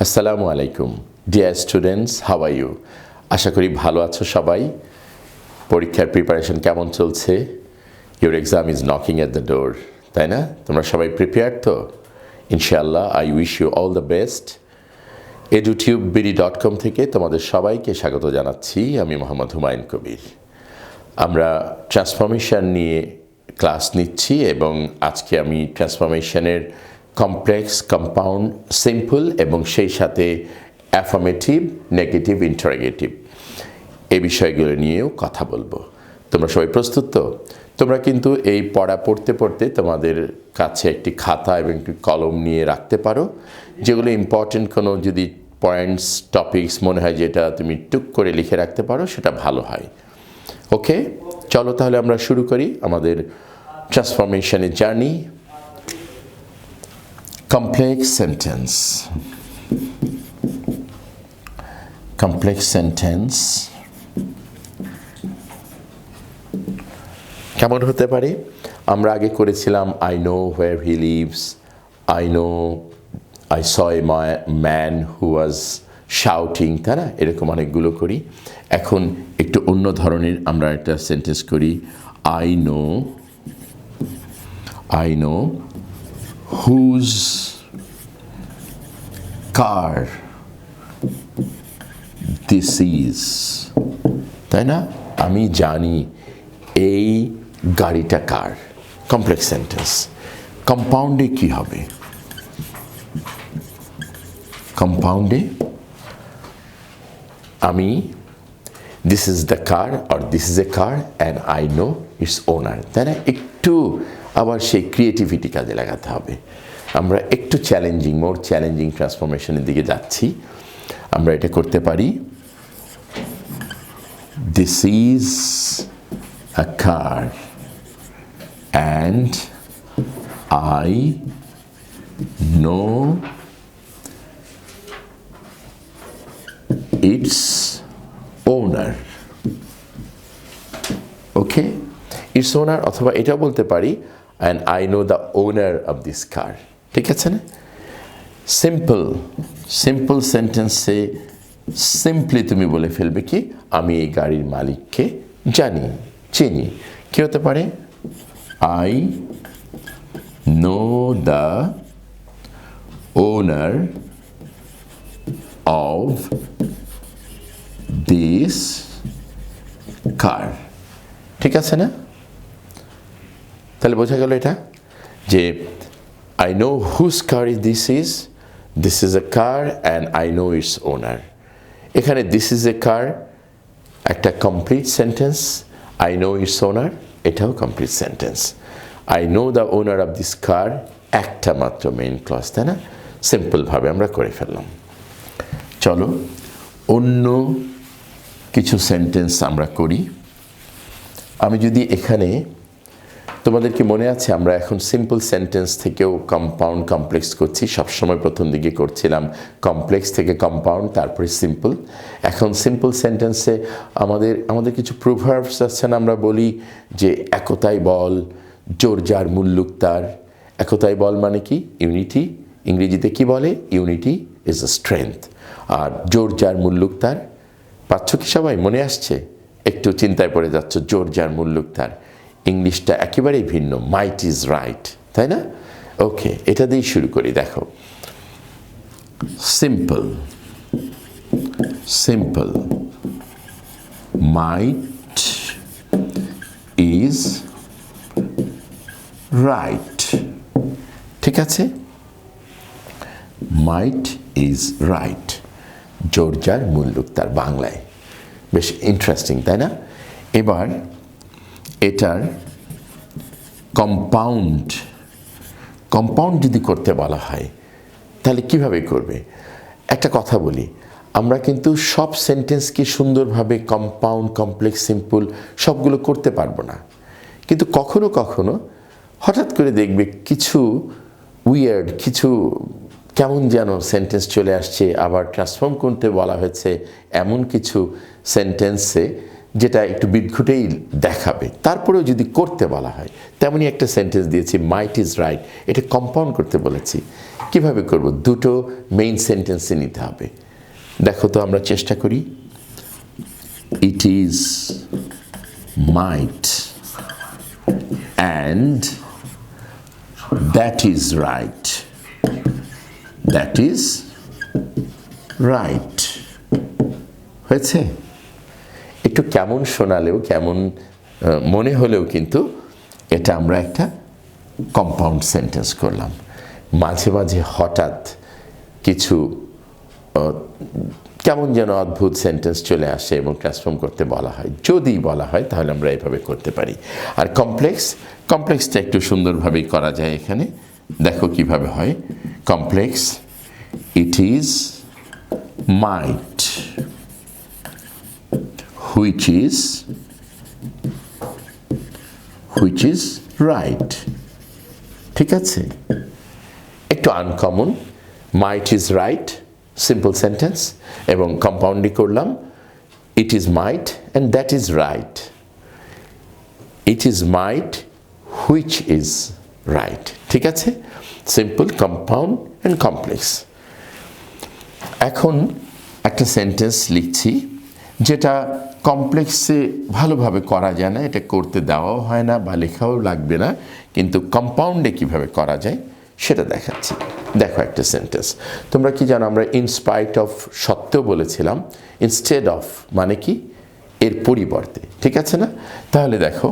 আসসালামু আলাইকুম dear students, how are you? আশা করি ভালো আছো সবাই। পরীক্ষার প্রিপারেশন কেমন চলছে? Your exam is knocking at the door, তাই না? তোমরা সবাই প্রিপেয়ার তো? ইনশাআল্লাহ I wish you all the best. edutubebd.com থেকে তোমাদের সবাইকে স্বাগত জানাচ্ছি। আমি মোহাম্মদ হুমায়ুন কবির। আমরা ট্রান্সফরমেশন নিয়ে ক্লাস নিচ্ছি এবং আজকে আমি ট্রান্সফরমেশনের কমপ্লেক্স, কম্পাউন্ড, সিম্পল এবং সেই সাথে অ্যাফার্মেটিভ, নেগেটিভ, ইন্টারোগেটিভ এই বিষয়গুলো নিয়েও কথা বলবো। তোমরা সবাই প্রস্তুত তো? তোমরা কিন্তু এই পড়া পড়তে পড়তে তোমাদের কাছে একটি খাতা এবং একটি কলম নিয়ে রাখতে পারো, যেগুলো ইম্পর্টেন্ট কোনো যদি পয়েন্টস, টপিকস মনে হয় যেটা তুমি টুক করে লিখে রাখতে পারো, সেটা ভালো হয়। ওকে, চলো তাহলে আমরা শুরু করি আমাদের ট্রান্সফরমেশনের journey. Complex sentence. Complex sentence কেমন হতে পারে? আমরা আগে করেছিলাম I know where he lives, I know I saw a man who was shouting, তাই না? এরকম অনেকগুলো করি। এখন একটু অন্য ধরনের আমরা একটা সেন্টেন্স করি। I know whose car this is, তাই না? আমি জানি এই গাড়িটা কার। Complex sentence. কম্পাউন্ডে কি হবে? কম্পাউন্ডে আমি this is the car or this is a car and I know its ওনার, তাই না? একটু আবার সেই ক্রিয়েটিভিটি কাজে লাগাতে হবে। আমরা একটু চ্যালেঞ্জিং, মোর চ্যালেঞ্জিং ট্রান্সফরমেশনের দিকে যাচ্ছি। আমরা এটা করতে পারি, this is a car and I know its owner. Okay, its owner, অথবা এটাও বলতে পারি and I know the owner of this car. ঠিক আছে না? সিম্পল সেন্টেন্সে সিম্পলি তুমি বলে ফেলবে কি, আমি এই গাড়ির মালিককে জানি, চিনি। কি হতে পারে? I know the owner of this car. ঠিক আছে না? তাহলে বোঝা গেল এটা যে I know whose car is this is a car and I know its owner. এখানে দিস ইজ এ কার একটা complete sentence, I know its owner এটাও complete sentence. I know the owner of this car একটা মাত্র main clause, তাই না? সিম্পলভাবে আমরা করে ফেললাম। চলো অন্য কিছু সেন্টেন্স আমরা করি। আমি যদি এখানে, তোমাদের কি মনে আছে আমরা এখন সিম্পল সেন্টেন্স থেকেও কম্পাউন্ড, কমপ্লেক্স করছি। সবসময় প্রথম দিকে করছিলাম কমপ্লেক্স থেকে কম্পাউন্ড, তারপরে সিম্পল। এখন সিম্পল সেন্টেন্সে আমাদের কিছু প্রোভার্বস আছে না? আমরা বলি যে একতাই বল, জোর যার মুল্লুক তার। একতাই বল মানে কি? ইউনিটি। ইংরেজিতে কি বলে? Unity is a strength. আর জোর যার মুল্লুক তার পাচ্ছ কি সবাই? মনে আসছে? একটু চিন্তায় পড়ে যাচ্ছ, জোর যার মুল্লুক তার। ইংলিশটা একেবারেই ভিন্ন, মাইট ইজ রাইট, তাই না? ওকে, এটা দিয়েই শুরু করি। দেখো, সিম্পল মাইট ইজ রাইট। ঠিক আছে? মাইট ইজ রাইট, জোর যার মুল্লুক তার। বাংলায় বেশ ইন্টারেস্টিং, তাই না? এবার এটার কম্পাউন্ড যদি করতে বলা হয় তাহলে কিভাবে করবে? একটা কথা বলি, আমরা কিন্তু সব সেন্টেন্সকে সুন্দরভাবে কম্পাউন্ড, কমপ্লেক্স, সিম্পল সবগুলো করতে পারবো না। কিন্তু কখনো কখনো হঠাৎ করে দেখবে কিছু উইয়ার্ড, কিছু কেমন যেন সেন্টেন্স চলে আসছে, আবার ট্রান্সফর্ম করতে বলা হয়েছে এমন কিছু সেন্টেন্সে যেটা একটু বিদঘুটেই দেখাবে, তারপরেও যদি করতে বলা হয়, তেমনই একটা সেন্টেন্স দিয়েছি, মাইট ইজ রাইট, এটা কম্পাউন্ড করতে বলেছি। কিভাবে করব? দুটো মেইন সেন্টেন্সে নিতে হবে। দেখো তো, আমরা চেষ্টা করি। It is might and that is right, that is right. হয়েছে? একটু কেমন শোনালেও, কেমন মনে হলেও কিন্তু এটা আমরা একটা কম্পাউন্ড সেন্টেন্স করলাম। মাঝে মাঝে হঠাৎ কিছু কেমন যেন অদ্ভুত সেন্টেন্স চলে আসে এবং ট্রান্সফর্ম করতে বলা হয়। যদি বলা হয় তাহলে আমরা এভাবে করতে পারি। আর কমপ্লেক্সটা একটু সুন্দরভাবেই করা যায় এখানে। দেখো কিভাবে হয়। Complex, it is might which is right। ঠিক আছে? একটু uncommon, might is right, simple sentence, এবং কম্পাউন্ডই করলাম, it is might and that is right. It is might which is right. ঠিক আছে? Simple, compound and complex. এখন একটা সেন্টেন্স লিখছি যেটা কমপ্লেক্সে ভালোভাবে করা যায় না, এটা করতে দেওয়াও হয় না বা লেখাও লাগবে না, কিন্তু কম্পাউন্ডে কিভাবে করা যায় সেটা দেখাচ্ছি। দেখো একটা সেন্টেন্স, তোমরা কি জানো আমরা ইনস্পাইট অফ সত্ত্বেও বলেছিলাম, ইনস্টেড অফ মানে কি? এর পরিবর্তে। ঠিক আছে না? তাহলে দেখো,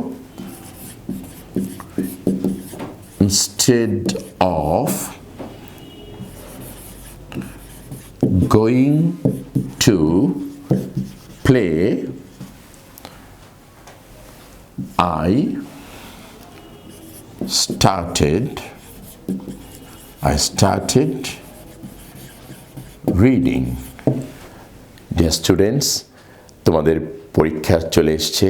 instead of going to play, I started reading। Dear students, তোমাদের পরীক্ষা চলে এসছে।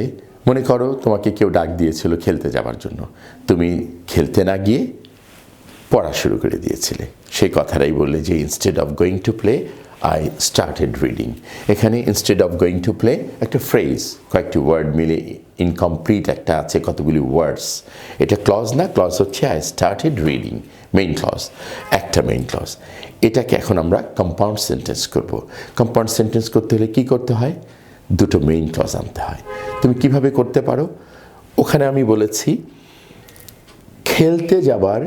মনে করো তোমাকে কেউ ডাক দিয়েছিল খেলতে যাওয়ার জন্য, তুমি খেলতে না গিয়ে পড়া শুরু করে দিয়েছিলে। সেই কথাটাই বললে যে instead of going to play I started reading। এখানে instead of going to play একটা ফ্রেজ, কয়েকটি ওয়ার্ড মিলে ইনকমপ্লিট একটা আছে, কতগুলি ওয়ার্ডস। এটা ক্লজ না, ক্লজ হচ্ছে I started reading, main clause, একটা মেইন ক্লজ। এটাকে এখন আমরা কম্পাউন্ড সেন্টেন্স করব। কম্পাউন্ড সেন্টেন্স করতে হলে কি করতে হয়? দুটো মেইন ক্লজ আনতে হয়। তুমি কিভাবে করতে পারো? ওখানে আমি বলেছি খেলতে যাবার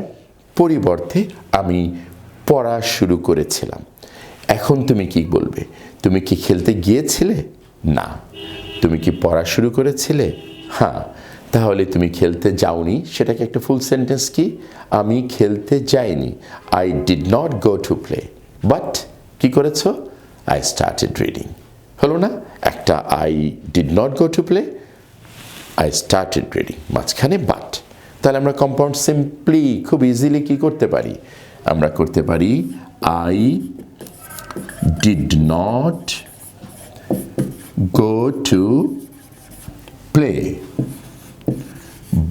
পরিবর্তে আমি পড়া শুরু করেছিলাম। এখন তুমি কি বলবে? তুমি কি খেলতে গিয়েছিলে? না। তুমি কি পড়া শুরু করেছিলে? হ্যাঁ। তাহলে তুমি খেলতে যাওনি, সেটাকে একটা ফুল সেন্টেন্স কি? আমি খেলতে যাইনি, I did not go to play, but কি করেছো? I started reading. হলো না? একটা I did not go to play, I started reading, মাঝখানে বাট। তাহলে আমরা কম্পাউন্ড সিম্পলি খুব ইজিলি কি করতে পারি? আমরা করতে পারি I did not go to play,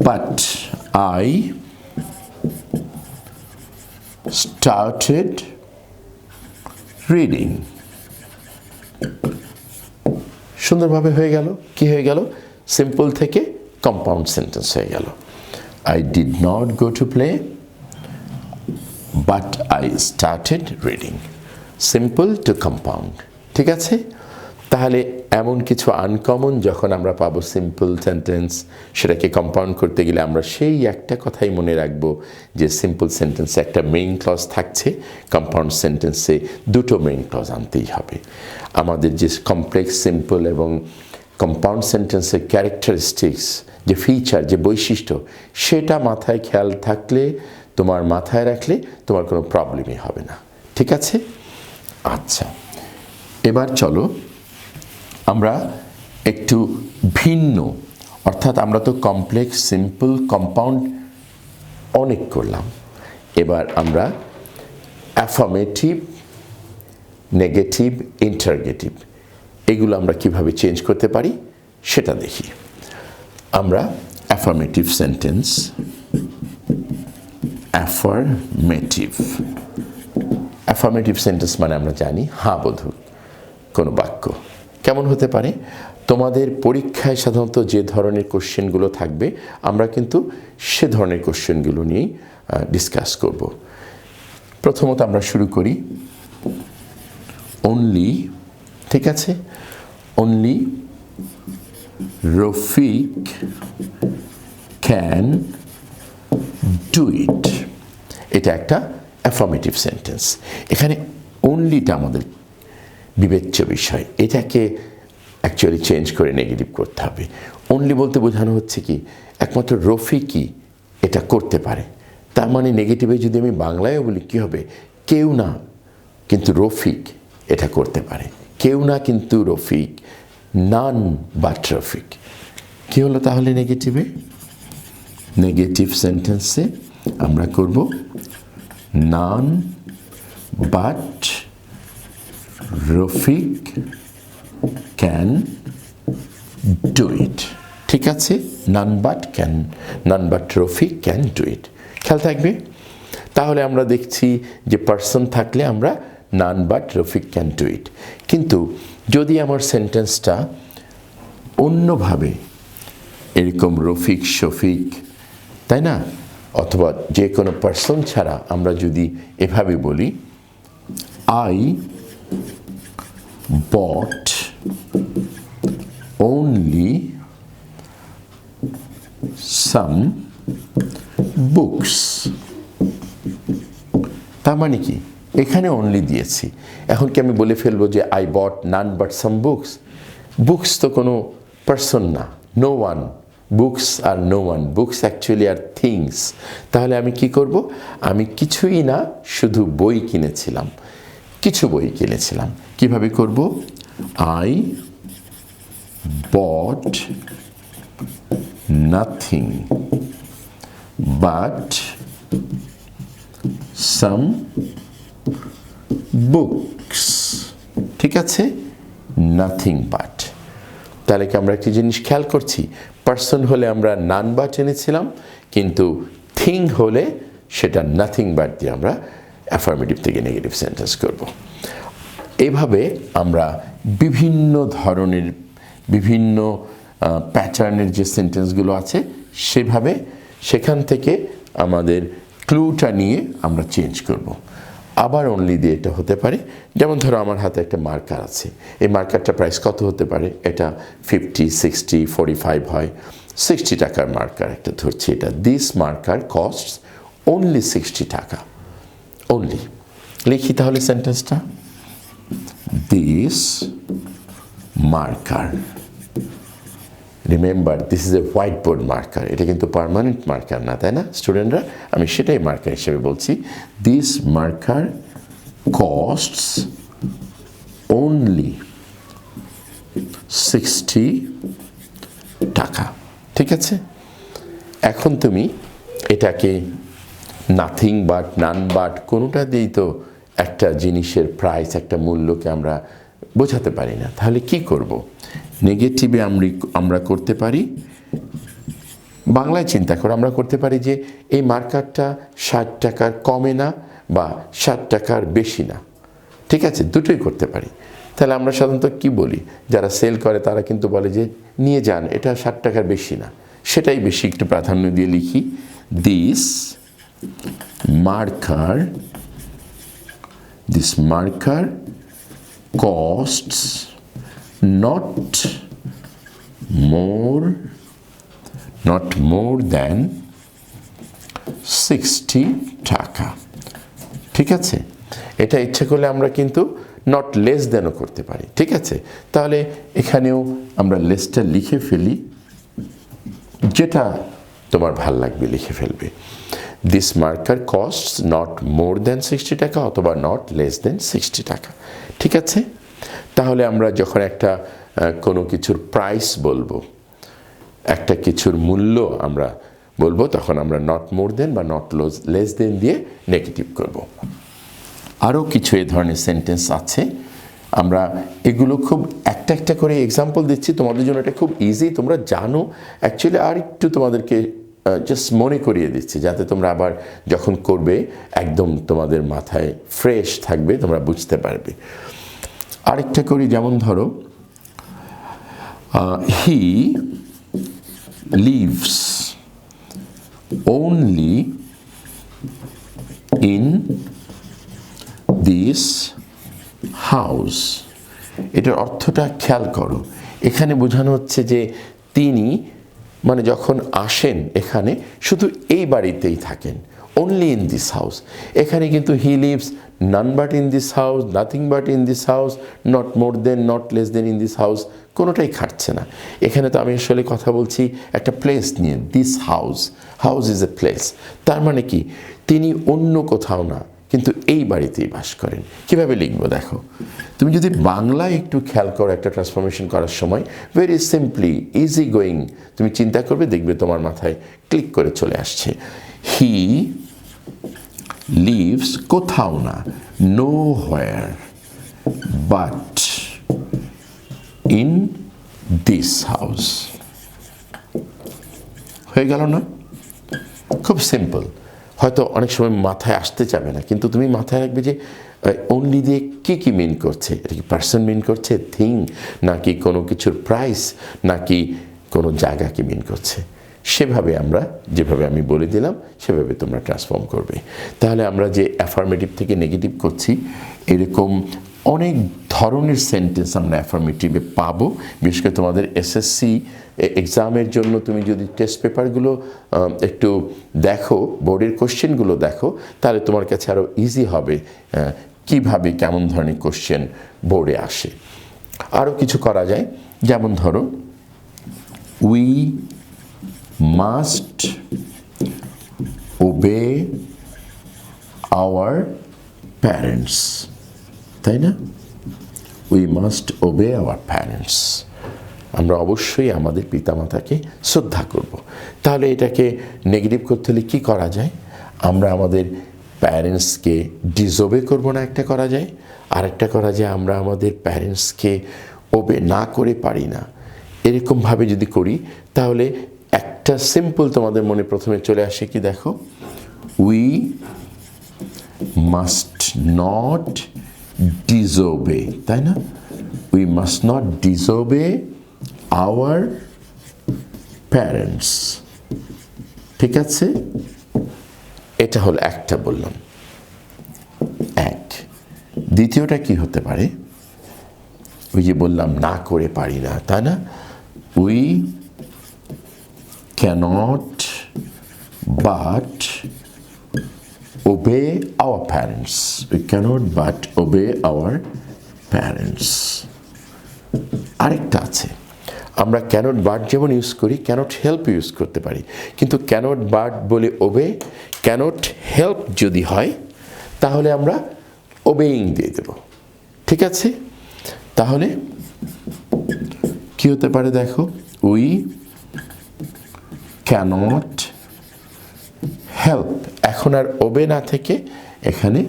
but I started reading। সুন্দরভাবে হয়ে গেল। কি হয়ে গেল? সিম্পল থেকে কম্পাউন্ড সেন্টেন্স হয়ে গেল। I did not go to play, but I started reading। Simple to compound. ঠিক আছে? তাহলে এমন কিছু আনকমন যখন আমরা পাবো সিম্পল সেন্টেন্স, সেটাকে কম্পাউন্ড করতে গেলে আমরা সেই একটা কথাই মনে রাখবো যে সিম্পল সেন্টেন্সে একটা মেইন ক্লজ থাকছে, কম্পাউন্ড সেন্টেন্সে দুটো মেইন ক্লজ আনতেই হবে। আমাদের যে কমপ্লেক্স, সিম্পল এবং কম্পাউন্ড সেন্টেন্সের ক্যারেক্টারিস্টিক্স, যে ফিচার, যে বৈশিষ্ট্য, সেটা মাথায় খেয়াল থাকলে, তোমার মাথায় রাখলে তোমার কোনো প্রবলেমই হবে না। ঠিক আছে? আচ্ছা, এবার চলো আমরা একটু ভিন্ন, অর্থাৎ আমরা তো কমপ্লেক্স, সিম্পল, কম্পাউন্ড অনেক করলাম। এবার আমরা অ্যাফার্মেটিভ, নেগেটিভ, ইন্টারগেটিভ এগুলো আমরা কিভাবে চেঞ্জ করতে পারি সেটা দেখি। আমরা অ্যাফার্মেটিভ সেন্টেন্স, অ্যাফার্মেটিভ সেন্টেন্স মানে আমরা জানি হ্যাঁ বোধক কোনো বাক্য। কেমন হতে পারে? তোমাদের পরীক্ষায় সাধারণত যে ধরনের কোশ্চেনগুলো থাকবে আমরা কিন্তু সে ধরনের কোশ্চেনগুলো নিয়েই ডিসকাস করব। প্রথমত আমরা শুরু করি অনলি, ঠিক আছে, only Rafiq can do it, এটা একটা অ্যাফার্মেটিভ সেন্টেন্স। এখানে অনলিটা আমাদের বিবেচ্য বিষয়, এটাকে অ্যাকচুয়ালি চেঞ্জ করে নেগেটিভ করতে হবে। অনলি বলতে বোঝানো হচ্ছে কি একমাত্র রফিকই এটা করতে পারে, তার মানে নেগেটিভে যদি আমি বাংলায়ও বলি কী হবে? কেউ না কিন্তু রফিক এটা করতে পারে, কেউ না কিন্তু রফিক, নান বাট রফিক। কী হলো তাহলে নেগেটিভে? নেগেটিভ সেন্টেন্সে আমরা করব none but Rafiq can do it, ঠিক আছে, none but Rafiq can do it. খেয়াল থাকবে। তাহলে আমরা দেখছি যে পার্সন থাকলে আমরা none but Rafiq can do it. কিন্তু যদি আমার সেন্টেন্সটা অন্যভাবে এরকম রফিক শফিক, তাই না, অথবা যে কোনো পার্সন ছাড়া আমরা যদি এভাবে বলি I bought only some books, তার মানে কি এখানে অনলি দিয়েছি। এখন কি আমি বলে ফেলবো যে I bought none but some books? Books তো কোনো পার্সন না, no one, books are no one, books actually are things. তাহলে আমি কি করব? আমি কিছুই না, শুধু বই কিনেছিলাম, কিছু বই কিনেছিলাম। কিভাবে করব? I bought nothing but some books, ঠিক আছে, নাথিং বাট। তাহলে কি আমরা একটি জিনিস খেয়াল করছি? পার্সন হলে আমরা নান বাট এনেছিলাম, কিন্তু থিং হলে সেটা নাথিং বাট দিয়ে আমরা অ্যাফার্মেটিভ থেকে নেগেটিভ সেন্টেন্স করব। এভাবে আমরা বিভিন্ন ধরনের বিভিন্ন প্যাটার্নের যে সেন্টেন্সগুলো আছে সেভাবে সেখান থেকে আমাদের ক্লুটা নিয়ে আমরা চেঞ্জ করব। আবার অনলি দিয়ে এটা হতে পারে, যেমন ধরো আমার হাতে একটা মার্কার আছে, এই মার্কারটা প্রাইস কত হতে পারে? এটা 50, 60, 45 হয়, 60 টাকার মার্কার একটা ধরছি, এটা দিস মার্কার কস্টস অনলি 60 টাকা। অনলি লিখি তাহলে সেন্টেন্সটা, this marker, remember this is a white board marker, এটা কিন্তু পার্মানেন্ট মার্কার না, তাই না স্টুডেন্টরা? আমি সেটাই মার্কার হিসেবে বলছি। দিস মার্কার কস্টস অনলি 60 টাকা, ঠিক আছে। এখন তুমি এটাকে নাথিং বাট নান বাট কোনোটা দিয়েই তো একটা জিনিসের প্রাইস, একটা মূল্যকে আমরা বোঝাতে পারি না। তাহলে কি করব? নেগেটিভে আমরা করতে পারি, বাংলায় চিন্তা করে আমরা করতে পারি যে এই মার্কারটা 60 টাকার কমে না বা 60 টাকার বেশি না, ঠিক আছে, দুটোই করতে পারি। তাহলে আমরা সাধারণত কি বলি? যারা সেল করে তারা কিন্তু বলে যে নিয়ে যান, এটা 60 টাকার বেশি না, সেটাই বেশি একটু প্রাধান্য দিয়ে লিখি, this marker costs not more than 60 টাকা, ঠিক আছে। এটা ইচ্ছে করলে আমরা কিন্তু নট লেস দেনও করতে পারি, ঠিক আছে। তাহলে এখানেও আমরা লেসটা লিখে ফেলি, যেটা তোমার ভাল লাগবে লিখে ফেলবে। This marker costs not more than 60 টাকা অথবা নট লেস দেন 60 টাকা, ঠিক আছে। তাহলে আমরা যখন একটা কোনো কিছুর প্রাইস বলবো, একটা কিছুর মূল্য আমরা বলবো, তখন আমরা নট মোর দেন বা নট লেস দেন দিয়ে নেগেটিভ করব। আরও কিছু এই ধরনের সেন্টেন্স আছে, আমরা এগুলো খুব একটা একটা করে এক্সাম্পল দিচ্ছি তোমাদের জন্য, এটা খুব ইজি, তোমরা জানো অ্যাকচুয়ালি। আর একটু তোমাদেরকে জাস্ট মনে করিয়ে দিচ্ছি যাতে তোমরা আবার যখন করবে একদম তোমাদের মাথায় ফ্রেশ থাকবে, তোমরা বুঝতে পারবে। আরেকটা করি, যেমন ধরো he lives only in this house. এটার অর্থটা খেয়াল করো। এখানে বোঝানো হচ্ছে যে তিনি মানে যখন আসেন এখানে শুধু এই বাড়িতেই থাকেন, only in this house. এখানে কিন্তু he lives none but in this house, nothing but in this house, not more than, not less than in this house, কোনোটাই খাটছে না। এখানে তো আমি আসলে কথা বলছি একটা প্লেস নিয়ে, this house, house is a place. তার মানে কি তিনি অন্য কোথাও না, কিন্তু এই বাড়িতেই বাস করেন। কিভাবে লিখবো দেখো, তুমি যদি বাংলায় একটু খেয়াল করো একটা ট্রান্সফরমেশন করার সময়, ভেরি সিম্পলি ইজি গোয়িং, তুমি চিন্তা করবে দেখবে তোমার মাথায় ক্লিক করে চলে আসছে। হি লিভস, কোথাও না, know where but in this house. হয়ে গেল না? খুব সিম্পল। হয়তো অনেক সময় মাথায় আসতে চাবে না, কিন্তু তুমি মাথায় রাখবে যে অনলি দিয়ে কী কী মিন করছে। এটা কি পার্সন মিন করছে, থিং, নাকি কোনো কিছুর প্রাইস, নাকি কোনো জায়গাকে মিন করছে। সেভাবে আমরা যেভাবে আমি বলে দিলাম সেভাবে তোমরা ট্রান্সফর্ম করবে। তাহলে আমরা যে অ্যাফার্মেটিভ থেকে নেগেটিভ করছি, এরকম অনেক ধরনের সেন্টেন্স আমরা অ্যাফার্মেটিভে পাবো। বিশেষ করে তোমাদের এসএসসি এক্সামের জন্য তুমি যদি টেস্ট পেপারগুলো একটু দেখো, বোর্ডের কোশ্চেনগুলো দেখো, তাহলে তোমার কাছে আরও ইজি হবে কিভাবে কেমন ধরনের কোশ্চেন বোর্ডে আসে। আরও কিছু করা যায়, যেমন ধরো উই মাস্ট ওবে আওয়ার প্যারেন্টস, তাই না? উই মাস্ট ওবে আওয়ার প্যারেন্টস, আমরা অবশ্যই আমাদের পিতামাতাকে শ্রদ্ধা করব। তাহলে এটাকে নেগেটিভ করতে হলে কী করা যায়? আমরা আমাদের প্যারেন্টসকে ডিসওবে করব না, একটা করা যায়। আরেকটা করা যায় আমরা আমাদের প্যারেন্টসকে ওবে না করে পারি না, এরকমভাবে যদি করি তাহলে একটা সিম্পল তোমাদের মনে প্রথমে চলে আসে কি দেখো, উই মাস্ট নট ডিসওবে, তাই না? We must not disobey our parents. ঠিক আছে, এটা হলো একটা বললাম, এক। দ্বিতীয়টা কি হতে পারে? ওই যে বললাম না করে পারি না, তাই না? We cannot but obey our parents, we cannot but obey our parents. আরেকটা আছে, আমরা ক্যানট বাট যেমন ইউজ করি, ক্যানট হেল্প ইউজ করতে পারি, কিন্তু ক্যানট বাট বলে ওবে, ক্যানট হেল্প যদি হয় তাহলে আমরা ওবেইং দিয়ে দেব। ঠিক আছে, তাহলে কি হতে পারে দেখো, উই ক্যানট হেল্প, এখন আর ওবে না থেকে এখানে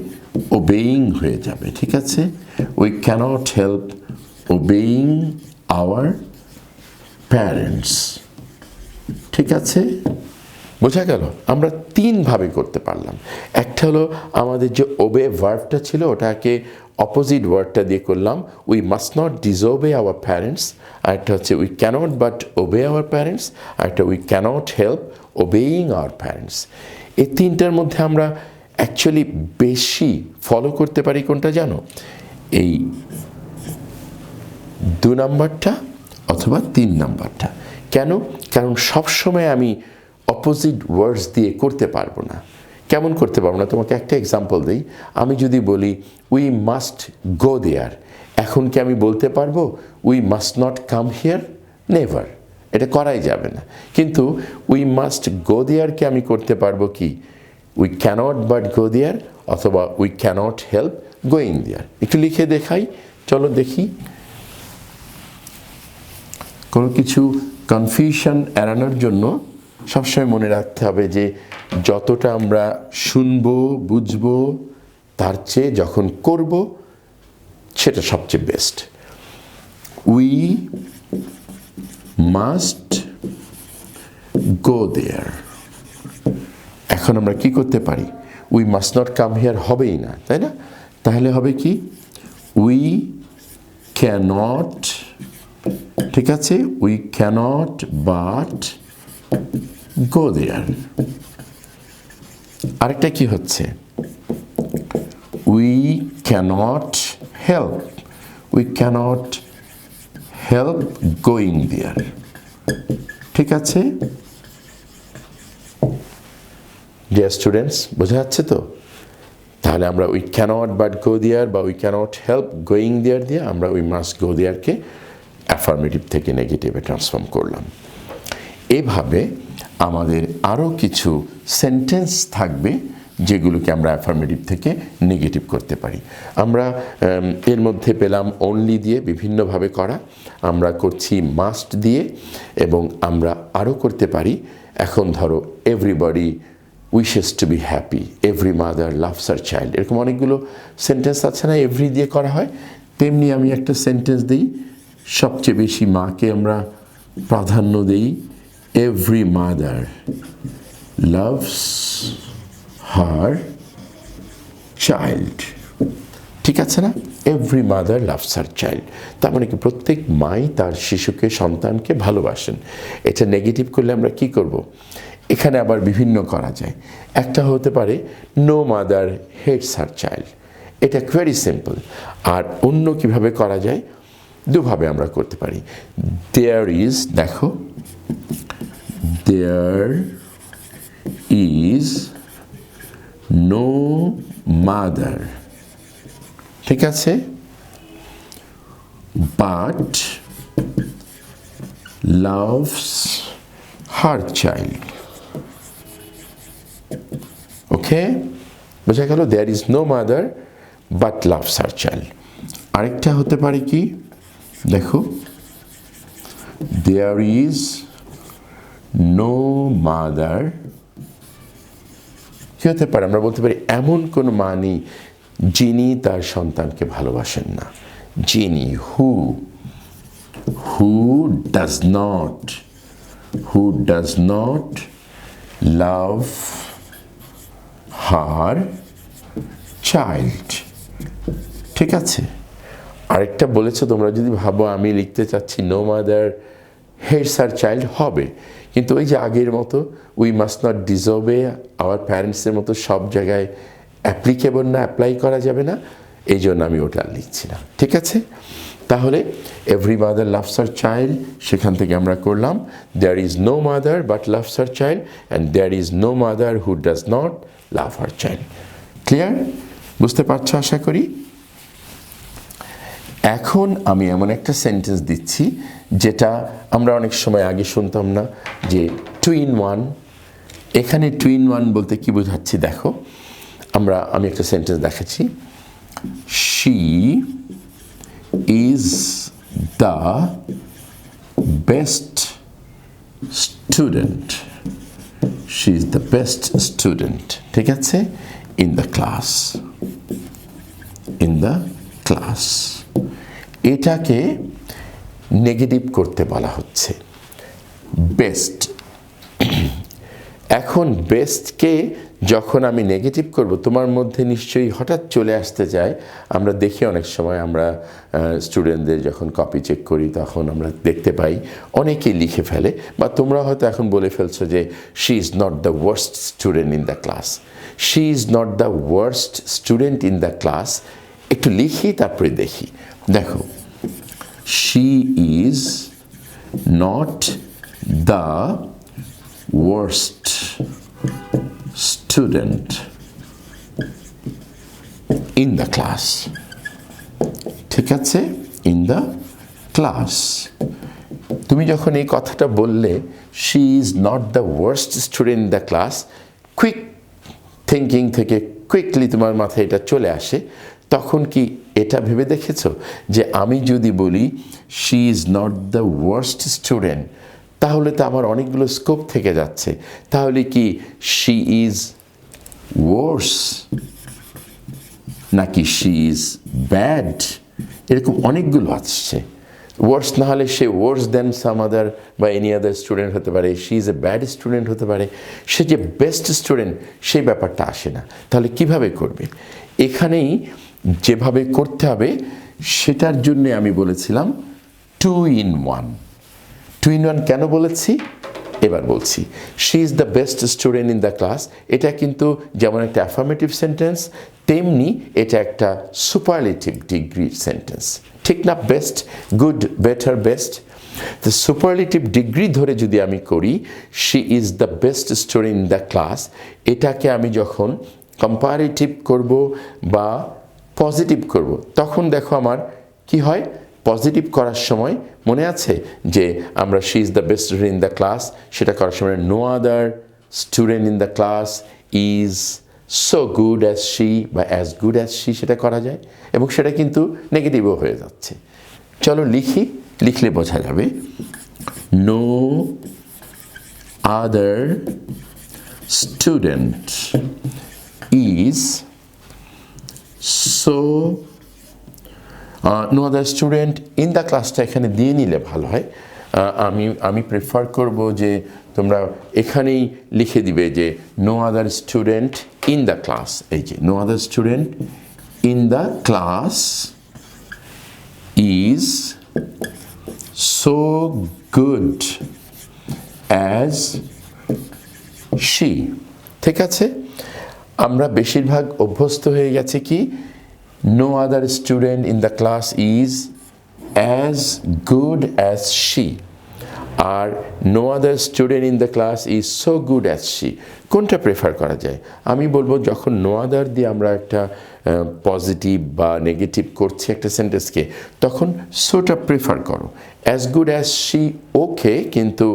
ওবেইং হয়ে যাবে। ঠিক আছে, we cannot help obeying our parents. ঠিক আছে, বোঝা গেল? আমরা তিনভাবে করতে পারলাম। একটা হলো আমাদের যে ওবে ভার্বটা ছিল ওটাকে অপোজিট ওয়ার্ডটা দিয়ে করলাম, we must not disobey our parents. আরেকটা হচ্ছে we cannot but obey our parents. আরেকটা we cannot help obeying our parents. এই তিনটার মধ্যে আমরা অ্যাকচুয়ালি বেশি ফলো করতে পারি কোনটা জানো? এই 2 নাম্বারটা অথবা 3 নাম্বারটা। কেন? কারণ সবসময় আমি অপোজিট ওয়ার্ডস দিয়ে করতে পারবো না। কেমন করতে পারবো না? তোমাকে একটা এক্সাম্পল দিই। আমি যদি বলি উই মাস্ট গো দেয়ার, এখন কি আমি বলতে পারবো we must not come here? Never, এটা করাই যাবে না। কিন্তু উই মাস্ট গো দেয়ারকে আমি করতে পারবো কি, we cannot but go there, অথবা we cannot help going there. একটু লিখে দেখাই, চলো দেখি। কোনো কিছু কনফিউশন এড়ানোর জন্য সবসময় মনে রাখতে হবে যে যতটা আমরা শুনবো বুঝবো তার চেয়ে যখন করব সেটা সবচেয়ে best. We must go there, এখন আমরা কি করতে পারি? We must not come here হবেই না, তাই না? তাহলে হবে কি, উই ক্যানট ঠিক আছে, we cannot but go there. আরেকটা কি হচ্ছে, we cannot help, we cannot help going there. ঠিক আছে ডিয়ার স্টুডেন্টস, বোঝা যাচ্ছে তো? তাহলে আমরা we cannot but go there বা we cannot help going there দিয়ে আমরা উই মাস্ট গো দেয়ারকে অ্যাফার্মেটিভ থেকে নেগেটিভে ট্রান্সফর্ম করলাম। এভাবে আমাদের আরও কিছু সেন্টেন্স থাকবে যেগুলোকে আমরা অ্যাফার্মেটিভ থেকে নেগেটিভ করতে পারি। আমরা এর মধ্যে পেলাম অনলি দিয়ে বিভিন্নভাবে করা, আমরা করছি মাস্ট দিয়ে, এবং আমরা আরও করতে পারি, এখন ধরো everybody wishes to be happy, every mother loves her child, এরকম অনেকগুলো সেন্টেন্স আছে না, এভরি দিয়ে করা হয়। তেমনি আমি একটা সেন্টেন্স দিই, সবচেয়ে বেশি মাকে আমরা প্রাধান্য দিই, every mother loves her child. ঠিক আছে না, every mother loves her child, তার মানে কি প্রত্যেক মাই তার শিশুকে, সন্তানকে ভালোবাসেন। এটা নেগেটিভ করলে আমরা কি করব? এখানে আবার বিভিন্ন করা যায়। একটা হতে পারে no mother hates her child, এটা ভেরি সিম্পল। আর অন্য কিভাবে করা যায়? দুভাবে আমরা করতে পারি। দেয়ার ইজ, দেখো দেয়ার ইজ নো মাদার, ঠিক আছে, but loves her child. Okay, বোঝা গেল? There is no mother but loves her child. আরেকটা হতে পারে কি, দেখো দেয়ার ইজ নো মাদার, কি হতে পারে? আমরা বলতে পারি এমন কোনো মা নেই যিনি তার সন্তানকে ভালোবাসেন না। যিনি, হু does not love her child. ঠিক আছে, আরেকটা বলেছো তোমরা, যদি ভাবো আমি লিখতে চাচ্ছি no mother hates her child, হবে, কিন্তু ওই যে আগের মতো we must not disobey our প্যারেন্টসের মতো সব জায়গায় অ্যাপ্লিকেবল না, অ্যাপ্লাই করা যাবে না, এই জন্য আমি ওটা লিখছি না। ঠিক আছে, তাহলে every mother loves her child, সেখান থেকে আমরা করলাম there is no mother but loves her child, and there is no mother who does not love her child. Clear? বুঝতে পারছো আশা করি। এখন আমি এমন একটা সেন্টেন্স দিচ্ছি যেটা আমরা অনেক সময় আগে শুনতাম না, যে টু ইন ওয়ান। এখানে টু ইন ওয়ান বলতে কি বোঝাচ্ছি দেখো, আমি একটা সেন্টেন্স দেখাচ্ছি, she is the best student, she is the best student, ঠিক আছে, ইন দ্য ক্লাস, এটাকে নেগেটিভ করতে বলা হচ্ছে বেস্ট। এখন বেস্টকে যখন আমি নেগেটিভ করব, তোমার মধ্যে নিশ্চয়ই হঠাৎ চলে আসতে চায়, আমরা দেখি অনেক সময়, আমরা স্টুডেন্টদের যখন কপি চেক করি তখন আমরা দেখতে পাই অনেকেই লিখে ফেলে, বা তোমরা হয়তো এখন বলে ফেলছো যে she is not the worst student in the class, she is not the worst student in the class. একটু লিখি তারপরে দেখি, দেখো she is not the worst student in the class, ঠিক আছে, in the class। তুমি যখন এই কথাটা বললে she is not the worst student in the class, quick thinking থেকে কুইকলি তোমার মাথায় এটা চলে আসে, তখন কি এটা ভেবে দেখেছো যে আমি যদি বলি she is not the worst student, তাহলে তো আমার অনেকগুলো স্কোপ থেকে যাচ্ছে। তাহলে কি শি ইজ ওয়ার্স নাকি শি ইজ ব্যাড, এরকম অনেকগুলো আসছে। ওয়ার্স না হলে সে ওয়ার্স দেন সাম আদার বা এনি আদার স্টুডেন্ট হতে পারে, she is a bad student হতে পারে, সে যে বেস্ট স্টুডেন্ট সেই ব্যাপারটা আসে না। তাহলে কিভাবে করবে? এখানেই যেভাবে করতে হবে সেটার জন্যে আমি বলেছিলাম two in one. Two in one কেন বলেছি এবার বলছি। She is the best student in the class, এটা কিন্তু যেমন একটা অ্যাফার্মেটিভ সেন্টেন্স, তেমনি এটা একটা সুপারলেটিভ ডিগ্রি সেন্টেন্স, ঠিক না? Best, good, better, best. The superlative degree ধরে যদি আমি করি she is the best student in the class, এটাকে আমি যখন কম্পারেটিভ করব বা পজিটিভ করব, তখন দেখো আমার কি হয়। পজিটিভ করার সময় মনে আছে যে আমরা she is the best student in the class, সেটা করার সময় no other student in the class is so good as she বা অ্যাজ গুড অ্যাজ শি, সেটা করা যায় এবং সেটা কিন্তু নেগেটিভও হয়ে যাচ্ছে। চলো লিখি, লিখলে বোঝা যাবে। No other student is so, no other student in the ক্লাসটা এখানে দিয়ে নিলে ভালো হয়। আমি প্রেফার করব যে তোমরা এখানেই লিখে দিবে যে no other student in the class. এই যে no other student in the class is so good as she. ঠিক আছে, আমরা বেশিরভাগ অভ্যস্ত হয়ে গেছে কি no other student in the class is as good as she, আর no other student in the class is so good as she। কোনটা প্রেফার করা যায়? আমি বলবো যখন no other দিয়ে আমরা একটা পজিটিভ বা নেগেটিভ করছি একটা সেন্টেন্সকে, তখন সোটা প্রেফার করো। as good as she ওকে, কিন্তু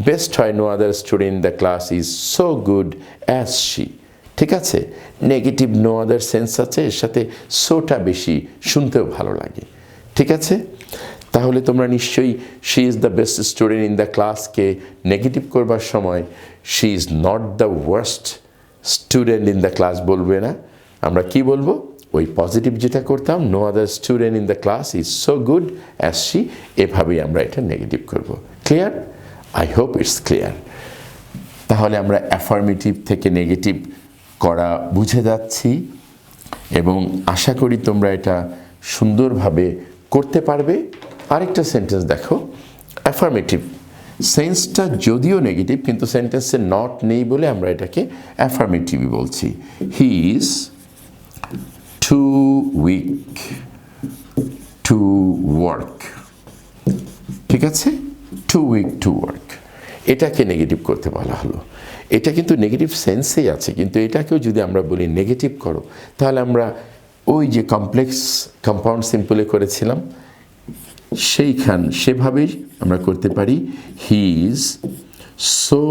বেস্ট হয় no other student in the class is so good as she। ঠিক আছে, নেগেটিভ নো আদার সেন্স আছে, এর সাথে সোটা বেশি শুনতেও ভালো লাগে। ঠিক আছে, তাহলে তোমরা নিশ্চয়ই she is the best student in the ক্লাসকে নেগেটিভ করবার সময় she is not the worst student in the class বলবে না, আমরা কি বলবো? ওই পজিটিভ যেটা করতাম, no other student in the class is so good as she, এভাবেই আমরা এটা নেগেটিভ করব। Clear? I hope it's clear. তাহলে আমরা অ্যাফার্মেটিভ থেকে নেগেটিভ করা বুঝে যাচ্ছি এবং আশা করি তোমরা এটা সুন্দরভাবে করতে পারবে। আরেকটা সেন্টেন্স দেখো, অ্যাফার্মেটিভ সেন্সটা যদিও নেগেটিভ, কিন্তু সেন্টেন্সে নট নেই বলে আমরা এটাকে অ্যাফার্মেটিভই বলছি। He is too weak to work. ঠিক আছে, টু উইক টু ওয়ার্ক, এটাকে নেগেটিভ করতে বলা হলো। এটা কিন্তু নেগেটিভ সেন্সেই আছে, কিন্তু এটাকেও যদি আমরা বলি নেগেটিভ করো, তাহলে আমরা ওই যে কমপ্লেক্স কম্পাউন্ড সিম্পলে করেছিলাম সেভাবেই আমরা করতে পারি। He is so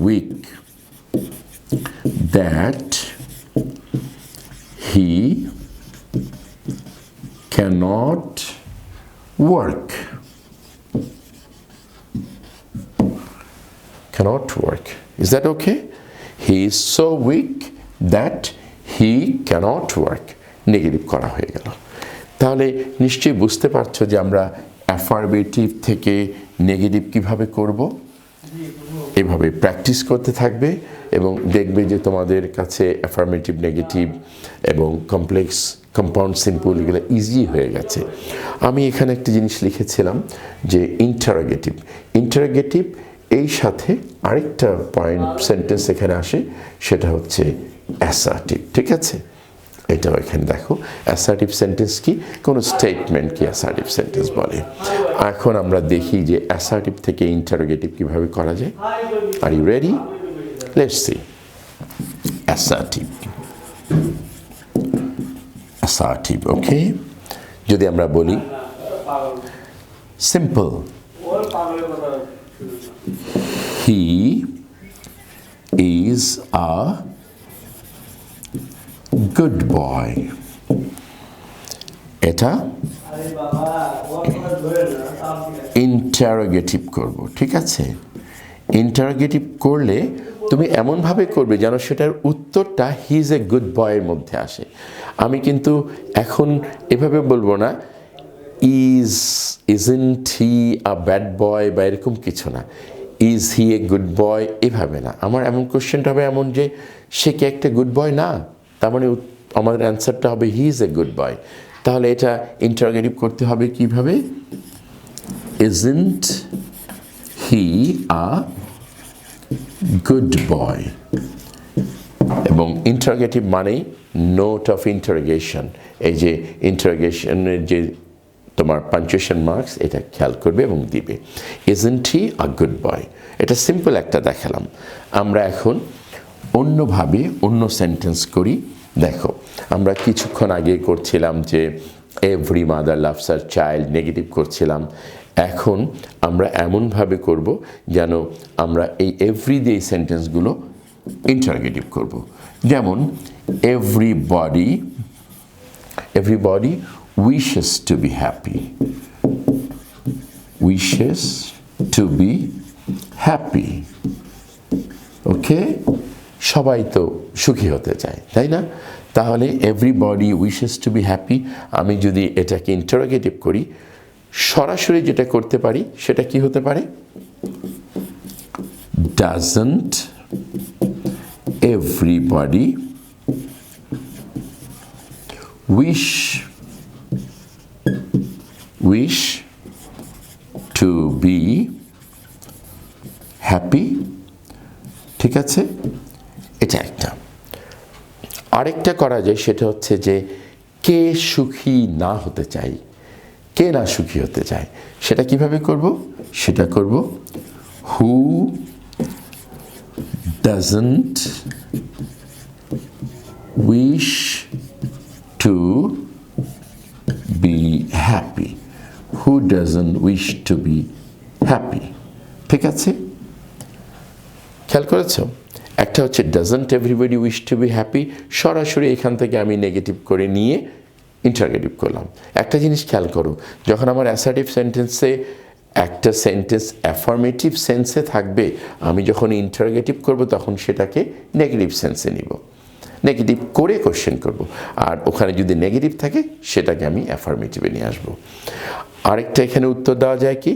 weak that he cannot work. Cannot work. Is that okay? He is so weak that he cannot work. Negative করা হয়ে গেল। তাহলে নিশ্চয়ই বুঝতে পারছো যে আমরা অ্যাফার্মেটিভ থেকে নেগেটিভ কিভাবে করব। এভাবে প্র্যাকটিস করতে থাকবে এবং দেখবে যে তোমাদের কাছে অ্যাফার্মেটিভ, নেগেটিভ এবং কমপ্লেক্স কম্পাউন্ড সিম্পল এগুলো ইজি হয়ে গেছে। আমি এখানে একটা জিনিস লিখেছিলাম যে ইন্টারোগেটিভ। ইন্টারোগেটিভ এই সাথে আরেকটা পয়েন্ট সেন্টেন্স এখানে আসে, সেটা হচ্ছে অ্যাসার্টিভ। ঠিক আছে, এটাও এখানে দেখো। অ্যাসার্টিভ সেন্টেন্স কি? কোনো স্টেটমেন্টকে অ্যাসার্টিভ সেন্টেন্স বলে। এখন আমরা দেখি যে অ্যাসার্টিভ থেকে ইন্টারোগেটিভ কিভাবে করা যায়। Are you ready? Let's see. Assertive, assertive, okay. যদি আমরা বলি simple, he is a good boy, এটা ইন্টারোগেটিভ করব। ঠিক আছে, ইন্টারোগেটিভ করলে তুমি এমনভাবে করবে যেন সেটার উত্তরটা হি ইজ এ গুড বয়ের মধ্যে আসে। আমি কিন্তু এখন এভাবে বলবো না isn't he a bad boy বা এরকম কিছু না, is he a good boy, এভাবে না। আমার এমন কোশ্চেনটা হবে এমন যে সে কি একটা গুড বয় না, তার মানে আমাদের অ্যান্সারটা হবে he is a good boy. তাহলে এটা ইন্টারোগেটিভ করতে হবে কিভাবে? isn't he a good boy? এবং ইন্টারোগেটিভ মানেই নোট অফ ইন্টারোগেশন, এই যে ইন্টারোগেশনের যে তোমার পাঞ্চুয়েশন মার্কস, এটা খেয়াল করবে এবং দিবে। isn't he a good boy? এটা সিম্পল একটা দেখালাম। আমরা এখন অন্যভাবে অন্য সেন্টেন্স করি। দেখো, আমরা কিছুক্ষণ আগে করছিলাম যে every mother loves her child, negative করছিলাম। এখন আমরা এমনভাবে করব যেন আমরা এই এভরি দিয়ে এই সেন্টেন্সগুলো ইন্টারোগেটিভ করব। যেমন everybody wishes to be happy, wishes to be happy, ওকে? সবাই তো সুখী হতে চায়, তাই না? তাহলে everybody wishes to be happy, আমি যদি এটাকে ইন্টারোগেটিভ করি, সরাসরি যেটা করতে পারি সেটা কি হতে পারে? doesn't everybody wish to be happy? ঠিক আছে, এটা একটা। আরেকটা করা যায়, সেটা হচ্ছে যে কে সুখী না হতে চায়, কে না সুখী হতে চায়, সেটা কিভাবে করব? সেটা করব who doesn't wish to be happy, who doesn't wish to be happy? ঠিক আছে, খেয়াল করেছো? একটা হচ্ছে doesn't everybody wish to be happy, সরাসরি এখান থেকে আমি নেগেটিভ করে নিয়ে ইন্টারোগেটিভ করলাম। একটা জিনিস খেয়াল করো, যখন আমার অ্যাসার্টিভ সেন্টেন্সে একটা সেন্টেন্স অ্যাফার্মেটিভ সেন্সে থাকবে, আমি যখন ইন্টারোগেটিভ করব তখন সেটাকে নেগেটিভ সেন্সে নিব, নেগেটিভ করে কোশ্চেন করব। আর ওখানে যদি নেগেটিভ থাকে সেটাকে আমি অ্যাফার্মেটিভে নিয়ে আসবো। আরেকটা এখানে উত্তর দেওয়া যায় কি,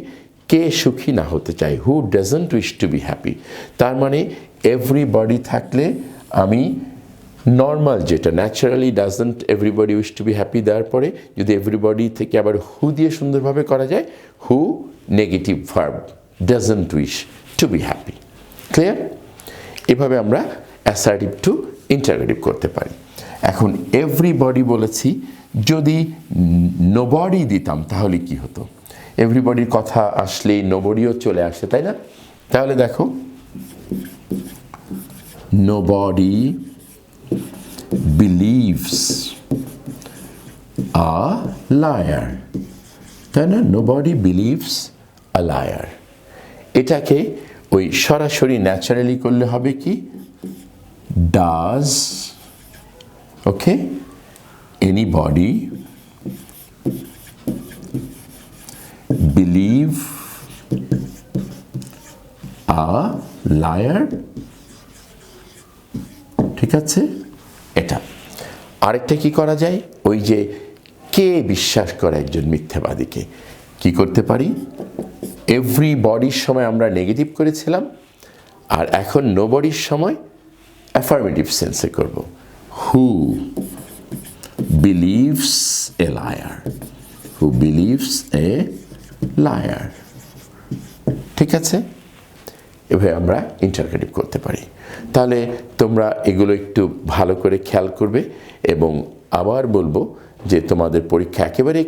কে সুখী না হতে চায়, who doesn't wish to be happy. তার মানে এভরিবডি থাকলে আমি নর্মাল যেটা naturally doesn't everybody wish to be happy দেওয়ার পরে যদি এভরিবডি থেকে আবার হু দিয়ে সুন্দরভাবে করা যায়, who negative verb doesn't wish to be happy. Clear? এভাবে আমরা অ্যাসার্টিভ টু ইন্টারোগেটিভ করতে পারি। এখন এভরিবডি বলেছি, যদি নোবডি দিতাম তাহলে কি হতো? এভরিবডির কথা আসলেই নোবডিও চলে আসে, তাই না? তাহলে দেখো, নোবডি believes a liar, তাই না? nobody believes a liar, এটাকে ওই সরাসরি ন্যাচারালি করলে হবে কি, does okay anybody believe a liar? ঠিক আছে, এটা। আরেকটা কি করা যায়, ওই যে কে বিশ্বাস করে একজন মিথ্যাবাদীকে, কি করতে পারি, এভরিবডির সময় আমরা নেগেটিভ করেছিলাম, আর এখন নোবডির সময় অ্যাফার্মেটিভ সেন্সে করব, who believes a liar, who believes a liar. ঠিক আছে, এভাবে আমরা ইন্টারোগেটিভ করতে পারি। তাহলে তোমরা এগুলো একটু ভালো করে খেয়াল করবে, এবং আবার বলবো যে তোমাদের পরীক্ষা একেবারে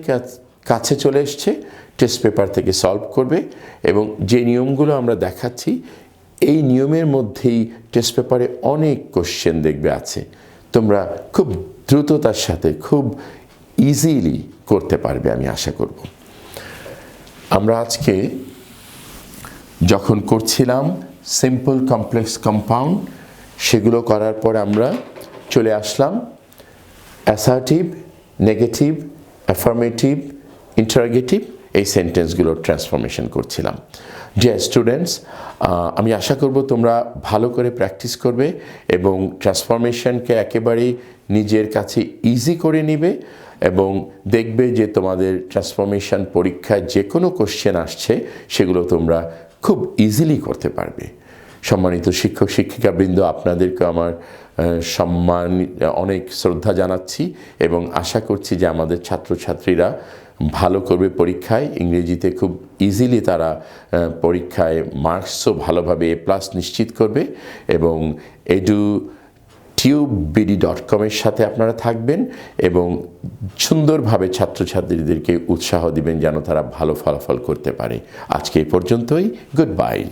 কাছে চলে এসছে, টেস্ট পেপার থেকে সলভ করবে, এবং যে নিয়মগুলো আমরা দেখাচ্ছি এই নিয়মের মধ্যেই টেস্ট পেপারে অনেক কোশ্চেন দেখবে আছে, তোমরা খুব দ্রুততার সাথে খুব ইজিলি করতে পারবে, আমি আশা করব। আমরা আজকে যখন করছিলাম সিম্পল কমপ্লেক্স কম্পাউন্ড, সেগুলো করার পর আমরা চলে আসলাম অ্যাসার্টিভ, নেগেটিভ, অ্যাফার্মেটিভ, ইন্টারোগেটিভ, এই সেন্টেন্সগুলোর ট্রান্সফরমেশন করছিলাম। ডিয়ার স্টুডেন্টস, আমি আশা করব তোমরা ভালো করে প্র্যাকটিস করবে এবং ট্রান্সফরমেশনকে একেবারেই নিজের কাছে ইজি করে নিবে, এবং দেখবে যে তোমাদের ট্রান্সফরমেশন পরীক্ষায় যে কোনো কোশ্চেন আসছে সেগুলো তোমরা খুব ইজিলি করতে পারবে। সম্মানিত শিক্ষক শিক্ষিকাবৃন্দ, আপনাদেরকে আমার সম্মান, অনেক শ্রদ্ধা জানাচ্ছি, এবং আশা করছি যে আমাদের ছাত্রছাত্রীরা ভালো করবে পরীক্ষায়, ইংরেজিতে খুব ইজিলি তারা পরীক্ষায় মার্কসও ভালোভাবে A+ নিশ্চিত করবে, এবং edutubebd.com এর সাথে আপনারা থাকবেন এবং সুন্দরভাবে ছাত্রছাত্রীদেরকে উৎসাহ দিবেন যেন তারা ভালো ফলাফল করতে পারে। আজকে এই পর্যন্তই, গুড বাই।